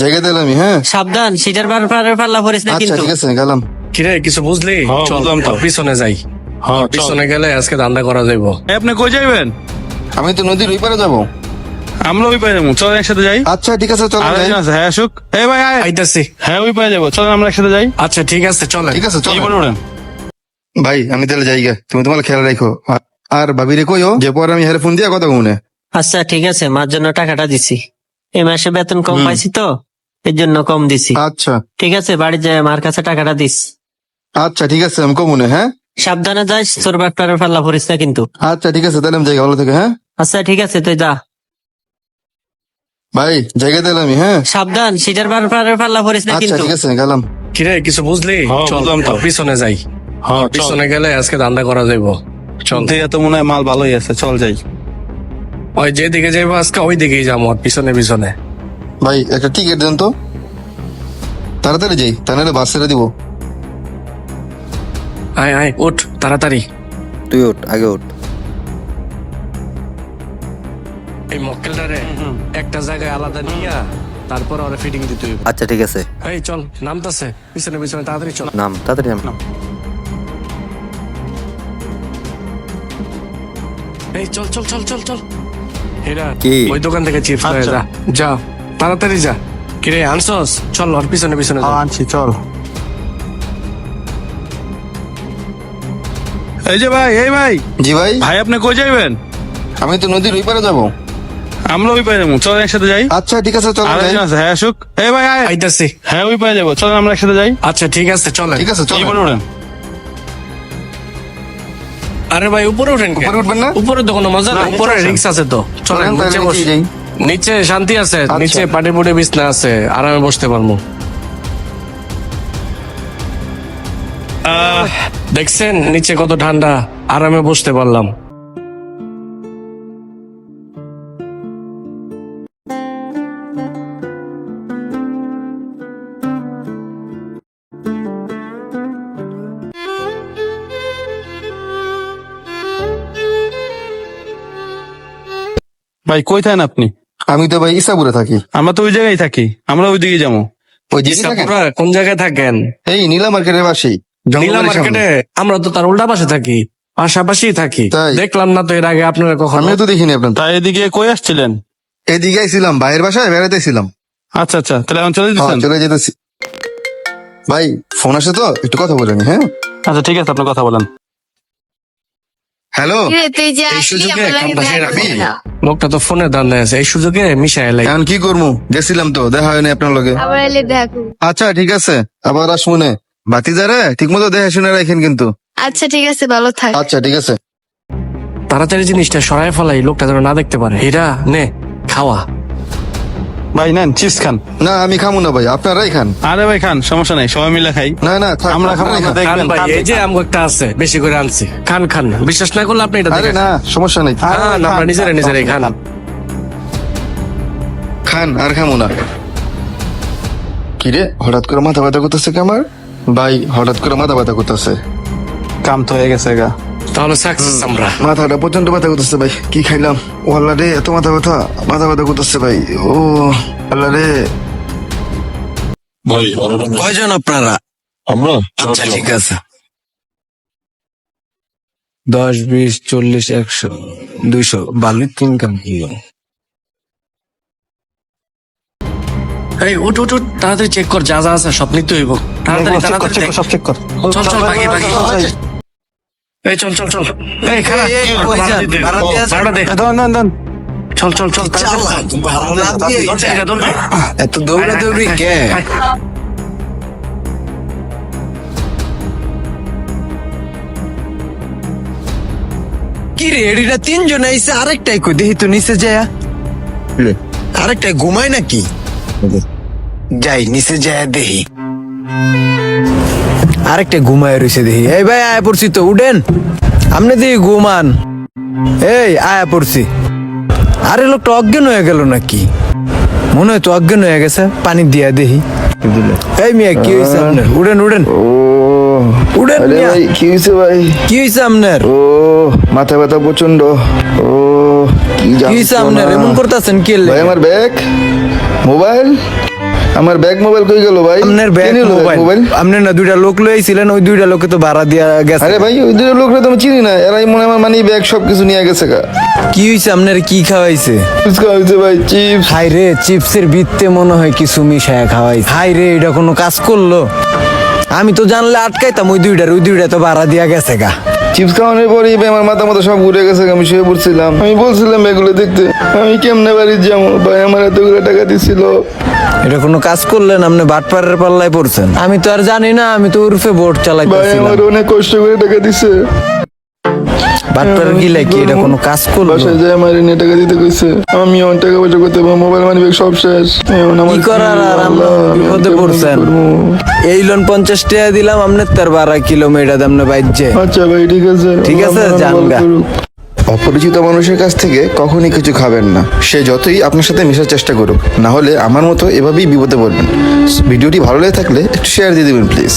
জায়গা দিলাম আমি, হ্যাঁ সাবধান, সিটার পাল্লা পড়িস না আচ্ছা কিন্তু। ঠিক আছে গেলাম। কিরে কিছু বুঝলি? চল বুঝলাম তো। পিছনে যাই। পিছনে গেলে আজকে ধান্দা করা যাইবো। আপনি কই যাইবেন? আমি তো নদীর ওই পারে যাবো। আমরা ওই পারে যাবো, চলেন একসাথে যাই। আচ্ছা ঠিক আছে চলো যাই। আরেকজন আছে, হ্যাঁ আসুক। এই ভাই আয়। আইতাছি। হ্যাঁ ওই পারে যাবো, চলেন আমরা একসাথে যাই। আচ্ছা ঠিক আছে চলে। ঠিক আছে এই চলো বলে উঠেন। ভাই আমি তাহলে যাই গে, তুমি তোমার খেয়াল রাখো। আর ভাবি রে কইও যে পরে আমি হেরে ফোন দিয়া কথা কমুনে। আচ্ছা ঠিক আছে, মার জন্য টাকাটা দিছি। এই মাসে বেতন কম পাইছি তো, এর জন্য কম দিছি। আচ্ছা ঠিক আছে, বাড়ি যায় মার কাছে টাকাটা দিস। আচ্ছা ঠিক আছে আমি কমুনে, হ্যাঁ সাবধানে যাস, চোর বাটপারের পাল্লা পড়িস না কিন্তু। আচ্ছা ঠিক আছে তাহলে আমি যাই ভালো থেকে, হ্যাঁ আচ্ছা ঠিক আছে, তুই যা। ভাই জায়গা দিলাম আমি, হ্যাঁ সাবধান, সিটার পাল্লা পড়িস না আচ্ছা কিন্তু। ঠিক আছে গেলাম। কিরে কিছু বুঝলি? চল বুঝলাম তো। পিছনে যাই। পিছনে গেলে আজকে ধান্দা করা যাইবো। চল দেখে তো মনে হয় মাল ভালোই আছে, চল যাই। ওই যেদিকে যাইবো আজকে ওই দিকেই যাবো, পিছনে পিছনে। ভাই একটা টিকিট দেন তো, তাড়াতাড়ি যাই তা নাহলে বাস ছেড়ে দিব। আয় আয় উঠ তাড়াতাড়ি। তুই ওঠ, আগে ওঠ। এই মক্কেলটারে একটা জায়গায় আলাদা নিয়া তারপর ওরা ফিটিং দিতে হইব। আচ্ছা ঠিক আছে, এই চল নামতাছে, পিছনে পিছনে তাড়াতাড়ি চল। নাম তাড়াতাড়ি নাম। এই চল চল চল চল চল। এরা কি? ওই দোকান থেকে চিপস লয়ে যা, যা তাড়াতাড়ি যা। কিরে আনছস? চল ওর পিছনে পিছনে যা। আনছি, চল। এই যে ভাই, এই ভাই। জি ভাই ভাই আপনি কই যাইবেন? আমি তো নদীর ওই পারে যাবো। আমরা ওই পারে যাবো, চলেন একসাথে যাই। আচ্ছা ঠিক আছে চলো যাই। আরেকজন আছে, হ্যাঁ আসুক। এই ভাই আয়। আইতাছি। হ্যাঁ ওই পারে যাবো, চলেন আমরা একসাথে যাই। আচ্ছা ঠিক আছে চলে। ঠিক আছে এই চলো। বলে উঠেন। আরে ভাই উপরে উঠেন কেন? উপরে উঠবেন না? উপরে তো কোনো মজা না, নাই, উপরে নিচে রিক্স আছে তো। চলেন চলেন তাহলে নিচে বসে নিচেই যাই। নিচে শান্তি আছে, আচ্ছা। নিচে পাটি পুটি বিছনা আছে, আরামে বসতে পারবো। দেখছেন নিচে কত ঠান্ডা, আরামে বসতে পারলাম। ভাই কই থাকেন আপনি? আমি তো ভাই ইসাপুরে থাকি। আমরা তো ওই জায়গায় থাকি, আমরা ওই দিকে যাবো। ওই দিকে থাকেন? ইসাপুরা কোন জায়গায় থাকেন? এই নীলা মার্কেটের পাশেই, নীলা জঙ্গলের সামনে। মার্কেটে? আমরা তো তার উল্টা পাশে থাকি, পাশাপাশি থাকি। তাই? দেখলাম না তো এর আগে আপনারা কখনো। আমিও তো দেখিনি আপনার। তাই এদিকে কই আসছিলেন? এদিকে ছিলাম, ভাইয়ের বাসায় বেড়াতেছিলাম। আচ্ছা আচ্ছা, তাহলে এখন চলে হ্যাঁ দিচ্ছেন? চলে যেতেছি। ভাই ফোন আসে তো একটু কথা বলে নি, হ্যাঁ আচ্ছা ঠিক আছে, আপনার কথা বলেন। হ্যালো। তুই যে এই আসলি সুযোগে আমার লাগে কামটা দেখা সেরে রাখবি। করবি না। লোকটা তো ফোনে ধান্দা আছে, এই সুযোগে মিশাই লাই। এখন কি করবো, গেছিলাম তো দেখা হয়নি আপনার লগে। আবার এলে দেখা করবো। আচ্ছা ঠিক আছে, আবার আস মনে বাতি যারে ঠিক মতো দেখে শুনে রাখেন কিন্তু। আচ্ছা ঠিক আছে, ভালো থাক। আচ্ছা ঠিক আছে। তাড়াতাড়ি জিনিসটা সরাই ফেলাই, লোকটা যেন না দেখতে পারে। এরা নে খাওয়া। ভাই নেন চিপস খান। না আমি খামু না ভাই, আপনারাই খান। আরে ভাই খান, সমস্যা নাই, সবাই মিলে খাই। না না থাক, আমরা খাবো, আপনারাই আমরা খান। দেখবেন। খান ভাই, এই যে আমগো একটা আছে, বেশি করে আনছি। খান খান, বিশ্বাস না করলে আপনি এটা আরে দেখেন। না সমস্যা নেই, খান, আমরা নিজেরা নিজেরাই খান। খান আর খামু না। কিরে হঠাৎ করে মাথা ব্যথা করতেছে কি আমার? ভাই হঠাৎ করে মাথা ব্যথা করতেছে। কাম তো হয়ে গেছে গা। তাহলে সাকসেস আমরা। মাথাটা প্রচন্ড ব্যথা করতেছে ভাই, কি খাইলাম? ও আল্লাহ রে, এত মাথা ব্যথা, মাথা ব্যথা করতেছে ভাই। ও আল্লাহ রে। কয়জন আপনারা? আমরা আচ্ছা ঠিক আছে। 10, 20, 40, 100, 200 বালির ইনকাম কি? এই উঠ উঠ উঠ, তাড়াতাড়ি চেক কর, যা যা আছে সব নিতে হইব। তাড়াতাড়ি তাড়াতাড়ি দেখ। সব চেক কর। চল চল ভাগি ভাগি। এই চল চল চল। এই খারাপ ভাড়া দে। দেন দেন। চল চল চল। এত দৌড়া দৌড়ি কে? কি রে এডিটা তিনজন আইসে, আরেকটাই কই দেখি তো নিচে যায়। আরেকটাই ঘুমায় নাকি? যাই নিচে যায় দেখি। আরেকটা ঘুমায় রয়েছে দেখি। এই ভাই আয়া পড়ছি তো, উঠেন। আপনি দেখি ঘুমান। এই আয়া পড়ছি। আরে লোকটা অজ্ঞান হয়ে গেল নাকি? মনে হয় তো অজ্ঞান হয়ে গেছে, পানি দিয়া দেখি। এই মিয়া কি হয়েছে আপনার? উঠেন উঠেন ও উঠেন আরে মিয়া। ভাই কি হয়েছে ভাই? কি হয়েছে আপনার? ও মাথা ব্যথা প্রচন্ড। ও কি কি হয়েছে আপনার? এমন করতেছেন কি ভাই আমার ব্যাগ, মোবাইল আমার ব্যাগ মোবাইল কই গেল ভাই? আপনার ব্যাগ কে নিলো মোবাইল আপনি না দুইটা লোক লইছিলেন, ওই দুইটা লোকে তো ভাড়া দিয়া গেছে। আরে ভাই ওই দুটো লোকরা তো আমি চিনি না, এরাই মনে হয় আমার মানি ব্যাগ সবকিছু নিয়ে গেছে গা। কি হইছে আপনার, কি খাওয়াইছে? ফুচকা হয়েছে ভাই, চিপস। হাই রে, চিপসের ভিত্তে মনে হয় কিছু মিশায় খাওয়াইছে। হাই রে, এটা কোনো কাজ করলো? আমি তো জানলে আটকাইতাম ওই দুইটা তো ভাড়া দিয়া গেছে গা। চিপস খাওয়ানোর পরে ভাই আমার মাথা মাথা সব ঘুরে গেছে, আমি শুয়ে পড়ছিলাম। আমি বলছিলাম এগুলো দেখতে, আমি কেমনে বাড়ি যাবো ভাই, আমার এতগুলো টাকা দিছিল। এটা কোনো কাজ করলেন? আপনি বাটপাড়ের পাল্লায় পড়ছেন। আমি তো আর জানি না, আমি তো উর্ফে বোট ভাই চালাইতেছিলাম। আমার অনেক কষ্ট করে টাকা দিছে। বাটপাড়ের কি লাগে, এটা কোনো কাজ করলো? বাসায় যায় আমার এনে টাকা দিতে কইছে, আমি অনেক টাকা পয়সা করতে পারবো, মোবাইল মানি ব্যাগ সব শেষ। এখন আমার কি করার, আর আমরা বিপদে পড়ছেন। এই লোন 50 টাকা দিলাম, আপনার তার 12 কিলোমিটার দাম না বাইজে। আচ্ছা ভাই ঠিক আছে, ঠিক আছে, আল্লাহ যান ভালো গা। করুক। অপরিচিত মানুষের কাছ থেকে কখনই কিছু খাবেন না, সে যতই আপনার সাথে মেশার চেষ্টা করুক, না হলে আমার মতো এভাবেই বিপদে পড়বেন। ভিডিওটি ভালো লেগে থাকলে একটু শেয়ার দিয়ে দিবেন প্লিজ।